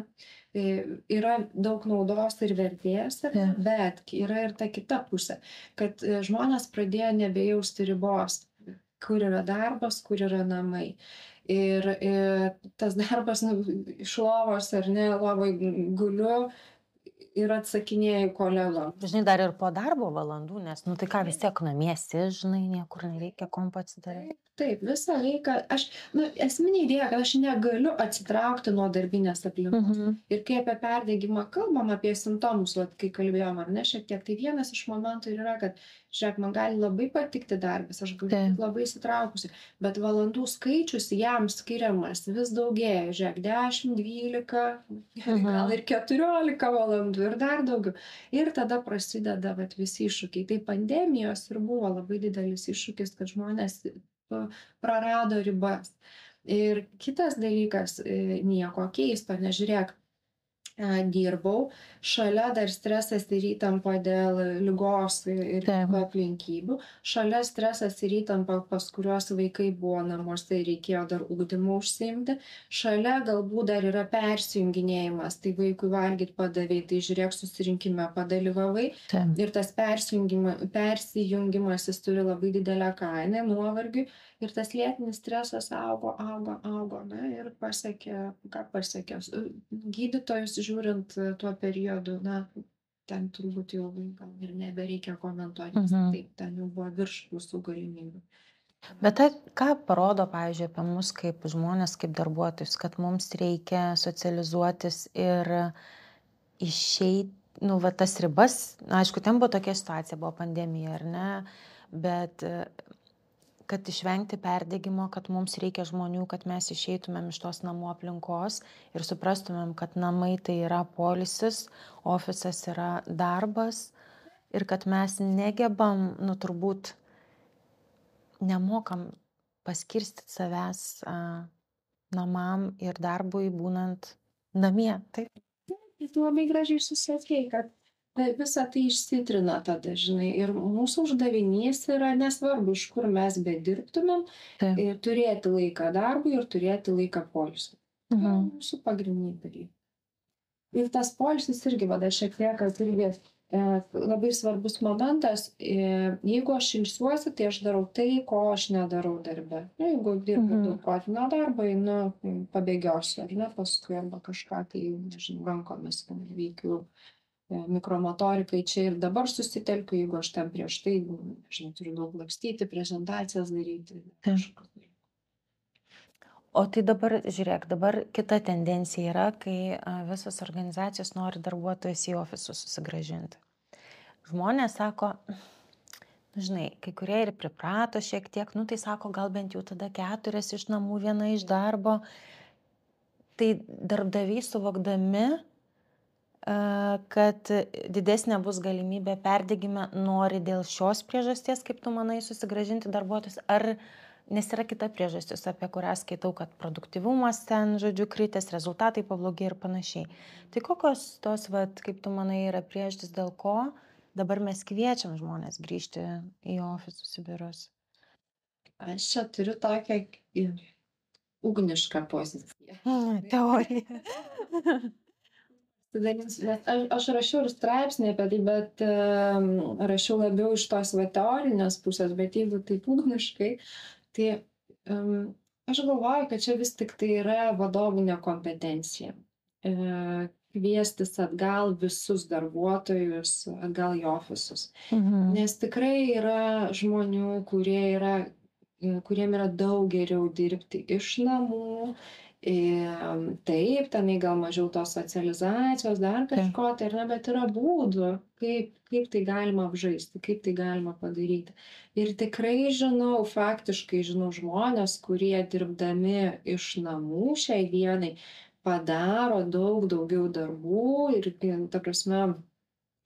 yra daug naudos ir vertės, bet yra ir ta kita pusė, kad žmonės pradėjo nebejausti ribos, kur yra darbas, kur yra namai. Ir tas darbas iš lovos ar ne, lovoj guliu ir atsakinėju kolegom. Žinai, dar ir po darbo valandų, nes, tai ką, vis tiek namiesi, žinai, niekur nereikia kompo atsidaryti. Taip, visą laiką, esminė idėja, kad aš negaliu atsitraukti nuo darbinės aplinkos. Ir kai apie perdegimą kalbam, apie simptomus, kai kalbėjom, ar ne, šiek tiek, tai vienas iš momentų yra, kad, žiūrėk, man gali labai patikti darbas, aš galiu būti labai įsitraukusi, bet valandų skaičius jam skiriamas vis daugėja, žiūrėk, 10, 12, gal ir 14 valandų ir dar daugiau. Ir tada prasideda visi iššūkiai. Tai pandemijos ir buvo labai didelis iššūkis, kad žmonės prarado ribas. Ir kitas dalykas, nieko keisto, nežiūrėk, dirbau, šalia dar stresas ir įtampa dėl ligos ir Taip. kitų aplinkybių, šalia stresas ir įtampa, pas kuriuos vaikai buvo namuose ir reikėjo dar ugdymu užsiimti, šalia galbūt dar yra persijunginėjimas, tai vaikui valgyti padavai, tai žiūrėk susirinkime padalyvavai Taip. ir tas persijungimas jis turi labai didelę kainą, nuovargį ir tas lėtinis stresas augo, ne, ir pasiekė, ką pasiekė. Gydytojus žiūrint tuo periodu, na, ten turbūt jau gal ir nebereikia komentuoti, nes taip, ten jau buvo virš visų galimybių. Bet tai, ką parodo, pavyzdžiui, apie mus kaip žmonės, kaip darbuotojus, kad mums reikia socializuotis ir išeiti, nu, va, tas ribas, na, aišku, ten buvo tokia situacija, buvo pandemija, ar ne, bet kad išvengti perdegimo, kad mums reikia žmonių, kad mes išeitumėm iš tos namų aplinkos ir suprastumėm, kad namai tai yra poilsis, ofisas yra darbas ir kad mes negebam, nu, turbūt nemokam paskirstyti savęs namam ir darbui būnant namie. Taip. Tu labai gražiai susakei, kad visa tai išsitrina tada, žinai, ir mūsų uždavinys yra nesvarbu, iš kur mes bedirbtumėm, turėti laiką darbui ir turėti laiką poilsiui. Mūsų pagrindiniai dalykai. Ir tas poilsis irgi, vada, šiek tiek, kad irgi labai svarbus momentas, jeigu aš ilsiuosi, tai aš darau tai, ko aš nedarau darbe. Jeigu dirbu daug protinio darbo, einu, pabėgiosiu, ar ne, paskui arba kažką, tai, nežinau, rankomis veikiu. Mikromotorikai čia ir dabar susitelkiu, jeigu aš ten prieš tai, nežinau, turiu daug lakstyti, prezentacijas daryti. O tai dabar, žiūrėk, dabar kita tendencija yra, kai visos organizacijos nori darbuotojus į ofisus susigrąžinti. Žmonės sako, žinai, kai kurie ir priprato šiek tiek, nu tai sako, gal bent jau tada 4 iš namų, 1 iš darbo. Tai darbdaviai suvokdami, kad didesnė bus galimybė perdegime, nori dėl šios priežasties, kaip tu manai, susigrąžinti darbuotojus, ar nes yra kita priežastis, apie kurią skaitau, kad produktyvumas ten, žodžiu, kritęs, rezultatai pablogė ir panašiai. Tai kokios tos, vat, kaip tu manai, yra priežastis, dėl ko dabar mes kviečiam žmonės grįžti į ofisus, į biurus? Aš čia turiu tokią ugnišką poziciją. Teorija. Aš rašiau ir straipsnį apie tai, bet rašiau labiau iš tos teorinės pusės, bet jeigu taip ugniškai, tai aš galvoju, kad čia vis tik tai yra vadovų nekompetencija. Kviestis atgal visus darbuotojus, atgal į ofisus. Nes tikrai yra žmonių, kuriem yra daug geriau dirbti iš namų. Taip, tenai gal mažiau tos socializacijos, dar kažko, tai yra, bet yra būdų, kaip tai galima apžaisti, kaip tai galima padaryti. Ir tikrai žinau, faktiškai žinau žmonės, kurie dirbdami iš namų šiai dienai padaro daug daugiau darbų ir, ta prasme,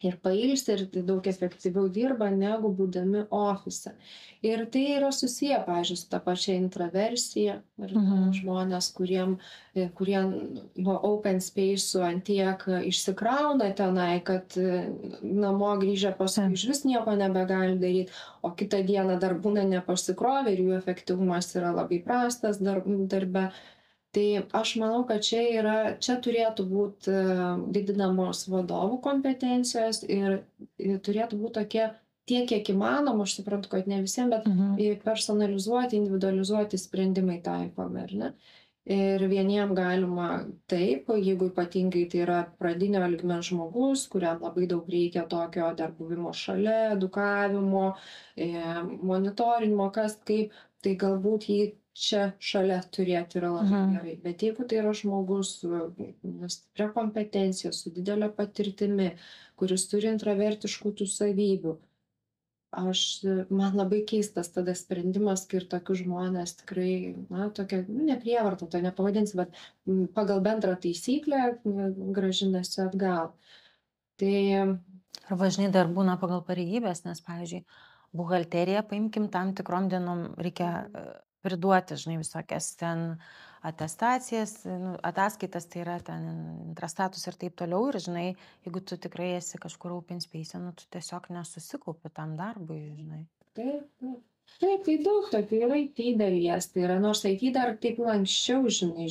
ir pailsi, ir daug efektyviau dirba, negu būdami ofise. Ir tai yra susiję, pavyzdžiui, su ta pačia intraversija. Žmonės, kurie nuo open space'ų antiek išsikrauna tenai, kad namo grįžę paskui išvis nieko nebegali daryti, o kitą dieną dar būna nepasikrovę ir jų efektyvumas yra labai prastas darbe. Tai aš manau, kad čia turėtų būti didinamos vadovų kompetencijos ir turėtų būti tokie tiek, kiek įmanoma, aš suprantu, kad ne visiems, bet personalizuoti, individualizuoti sprendimai taikomi, ar ne? Ir vieniem galima taip, jeigu ypatingai tai yra pradinio lygmens žmogus, kuriam labai daug reikia tokio dar buvimo šalia, edukavimo, monitorinimo, kas kaip, tai galbūt jį čia šalia turėti yra labai gerai. Bet jeigu tai yra žmogus su stipria kompetencija, su didelė patirtimi, kuris turi intravertiškų tų savybių, man labai keistas tada sprendimas, kai ir tokius žmonės tikrai, na, tokia neprievarta, to nepavadinsi, bet pagal bendrą taisyklę grąžinasi atgal. Tai... Arba žinai, dar būna pagal pareigybės, nes, pavyzdžiui, buhalteriją paimkim tam tikrom dienom reikia priduoti, žinai, visokias ten atestacijas, ataskaitas, tai yra ten intrastatus ir taip toliau. Ir žinai, jeigu tu tikrai esi kažkur open space, tu tiesiog nesusikaupi tam darbui, žinai. Taip, tai daug tokių yra IT dalies, tai yra, nors IT dar taip lankščiau, žinai,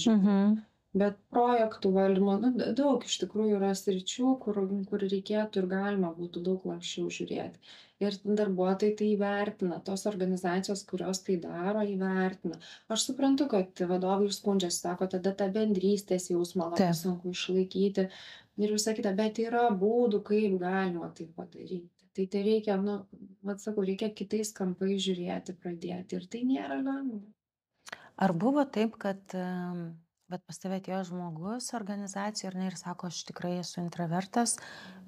bet projektų valdymo, daug iš tikrųjų yra sričių, kur reikėtų ir galima būtų daug lankščiau žiūrėti. Ir darbuotojai tai įvertina, tos organizacijos, kurios tai daro, įvertina. Aš suprantu, kad vadovai skundžiasi, sako, tada tą bendrystės jausmą labai sunku išlaikyti ir visą kitą, bet yra būdų, kaip galima tai padaryti. Tai reikia, sakau, reikia kitais kampais žiūrėti, pradėti ir tai nėra lengva. Ar buvo taip, kad bet pas tave atėjo žmogus organizacijoje ir sako, aš tikrai esu intravertas,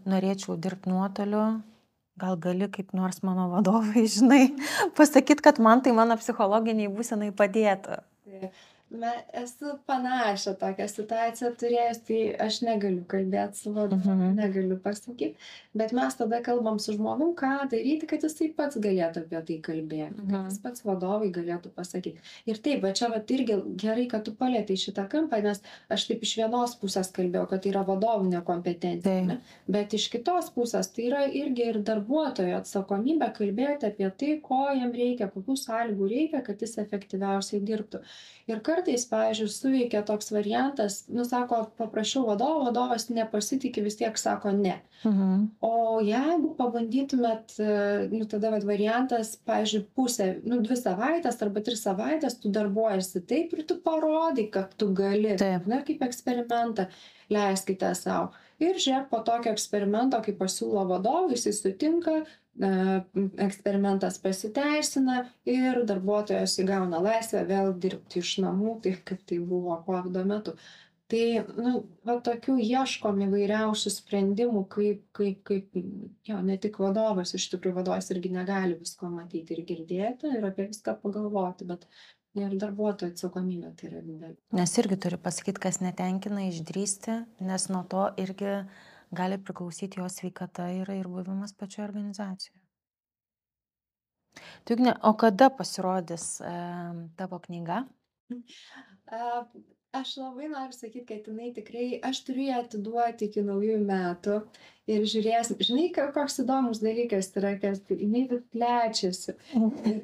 norėčiau dirbti nuotoliu, gal gali kaip nors mano vadovai, žinai, pasakyti, kad man tai mano psichologiniai būsenai padėtų. Esu panašią tokią situaciją turėjus, tai aš negaliu kalbėti su vadovu, negaliu pasakyti, bet mes tada kalbam su žmogum, ką daryti, kad jisai pats galėtų apie tai kalbėti, kad jis pats vadovai galėtų pasakyti. Ir taip, bet čia irgi gerai, kad tu palėtai šitą kampą, nes aš taip iš vienos pusės kalbėjau, kad tai yra vadovų nekompetencija, ne? Bet iš kitos pusės tai yra irgi ir darbuotojo atsakomybė kalbėti apie tai, ko jam reikia, kokių sąlygų reikia, kad jis efektyviausiai dirbtų. Ir kartais, pavyzdžiui, suveikia toks variantas, sako, paprašiau vadovo, vadovas nepasitikė, vis tiek sako ne. O jeigu pabandytumėt, tada variantas, pavyzdžiui, pusę, 2 savaitės arba 3 savaitės tu darbuojasi taip ir tu parodai, kad tu gali, kaip eksperimentą, leiskite savo. Ir žiūrėk, po tokio eksperimento, kai pasiūlo vadovui, jis sutinka, eksperimentas pasiteisina ir darbuotojas įgauna laisvę vėl dirbti iš namų, taip kaip tai buvo COVID metu. Tai, tokių ieškom įvairiausių sprendimų, kaip ne tik vadovas, iš tikrųjų vadovas irgi negali visko matyti ir girdėti ir apie viską pagalvoti, bet ir darbuotojų atsakomybė tai yra didelė. Nes irgi turi pasakyti, kas netenkina, išdrįsti, nes nuo to irgi gali priklausyti jo sveikata ir buvimas pačioje organizacijoje. Ugne, o kada pasirodys tavo knyga? Aš labai noriu sakyti, kad jinai tikrai, aš turiu ją atiduoti iki naujųjų metų ir žiūrėsim. Žinai, koks įdomus dalykas yra, kad jinai plečiasi.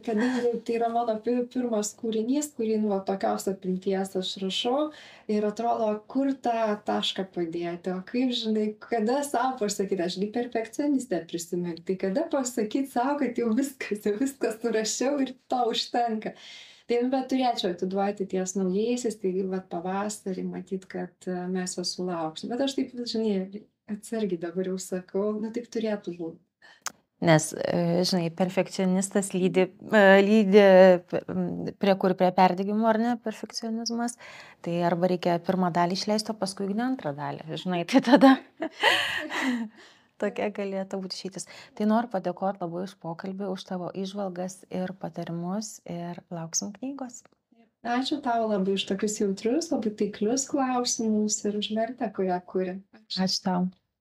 Kadangi tai yra mano pirmas kūrinys, kurį tokios apimties aš rašau ir atrodo, kur tą tašką padėti. O kaip, žinai, kada savo pasakyti, aš perfekcionistė prisimenu, tai kada pasakyti savo, kad jau viskas surašiau ir to užtenka. Tai bet turėčiau atiduoti ties naujaisiais, tai pavasarį matyt, kad mes jo sulauksim. Bet aš taip, žinai, atsargiai dabar jau sakau, taip turėtų būti. Nes, žinai, perfekcionistas lydi prie perdegimo, ar ne, perfekcionizmas. Tai arba reikia pirmą dalį išleisti, o paskui ne antrą dalį. Žinai, tai tada tokia galėtų būti išeitis. Tai noriu padėkoti labai už pokalbį, už tavo įžvalgas ir patarimus ir lauksim knygos. Ačiū tau labai už tokius jautrius, labai taiklius klausimus ir už vertę, kurią kuri. Ačiū tau.